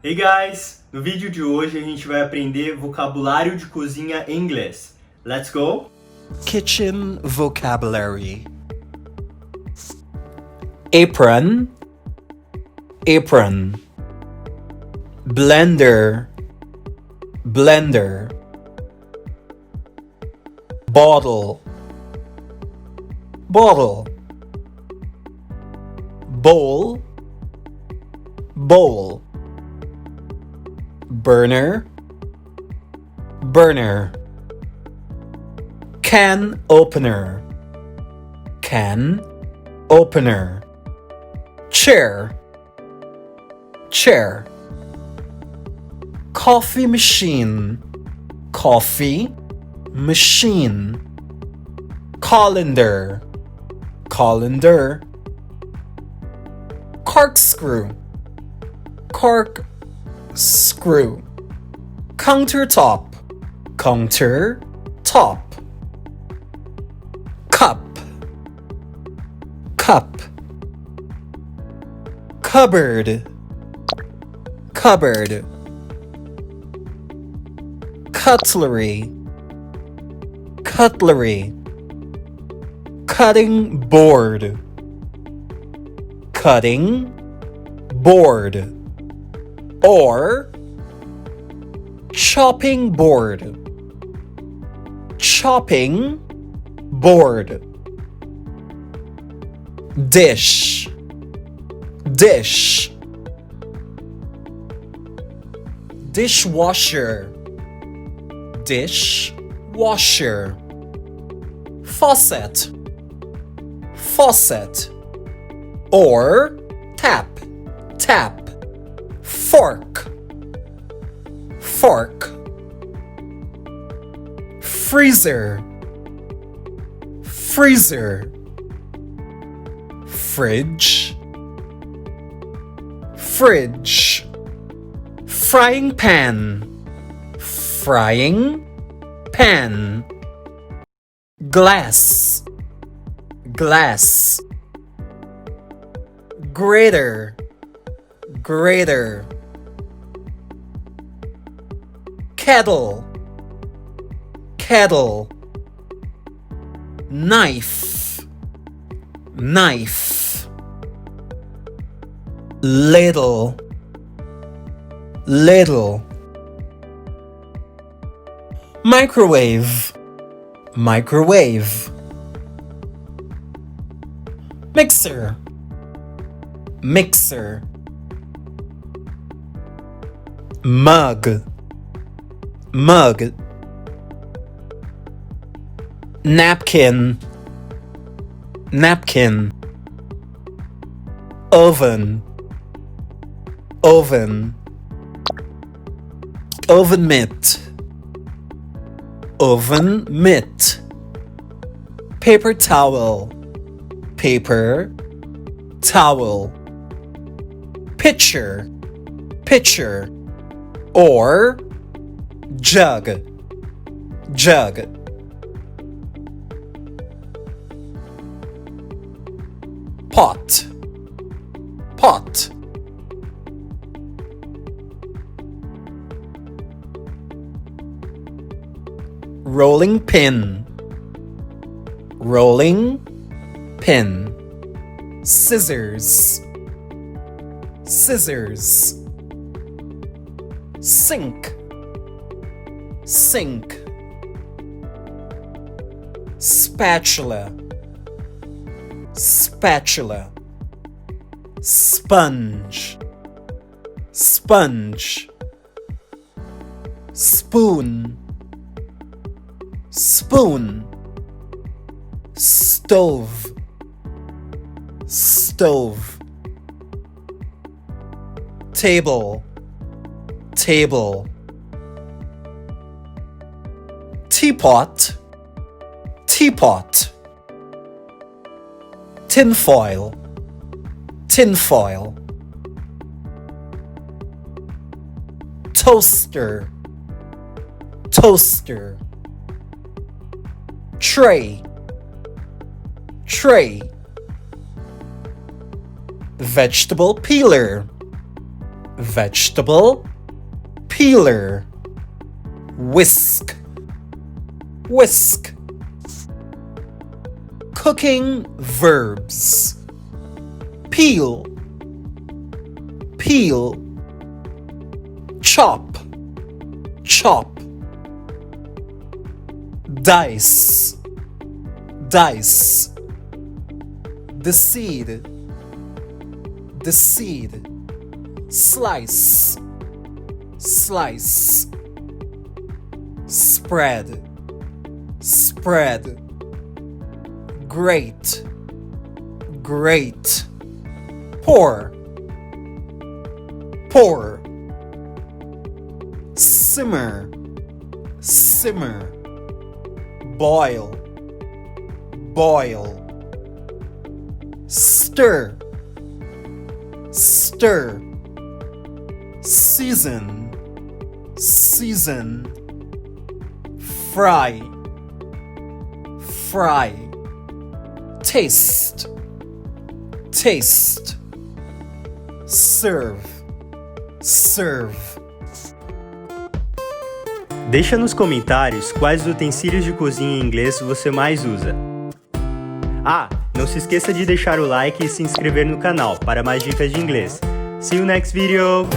Hey guys! No vídeo de hoje a gente vai aprender vocabulário de cozinha em inglês. Let's go! Kitchen vocabulary. Apron, apron. Blender, blender. Bottle, bottle. Bowl, bowl. Burner, burner. Can opener, can opener. Chair, chair. Coffee machine, coffee machine. Colander, colander. Corkscrew, corkscrew. Countertop, countertop. Cup, cup. Cupboard, cupboard. Cutlery, cutlery. Cutting board, cutting board. Or chopping board, chopping board. Dish, dish. Dishwasher, dishwasher. Faucet, faucet. Or tap, tap. Fork, fork. Freezer, freezer. Fridge, fridge. Frying pan, frying pan. Glass, glass. Grater, grater. Kettle, kettle. Knife, knife. Little, little. Microwave, microwave. Mixer, mixer. Mug, mug. Napkin, napkin. Oven, oven. Oven mitt, oven mitt. Paper towel, paper towel. Pitcher, pitcher. Or jug, jug. Pot, pot. Rolling pin, rolling pin. Scissors, scissors. Sink, sink. Spatula, spatula. Sponge, sponge. Spoon, spoon. Stove, stove. Table, table. Teapot, teapot. Tinfoil, tinfoil. Toaster, toaster. Tray, tray. Vegetable peeler, vegetable, peeler, whisk, whisk. Cooking verbs: peel, peel, chop, chop. Dice, dice. The seed, the seed. Slice, slice. Spread, spread. Grate, grate. Pour, pour. Simmer, simmer. Boil, boil. Stir, stir. Season, season. Fry, fry. Taste, taste. Serve, serve. Deixa nos comentários quais utensílios de cozinha em inglês você mais usa. Ah, não se esqueça de deixar o like e se inscrever no canal para mais dicas de inglês. See you next video!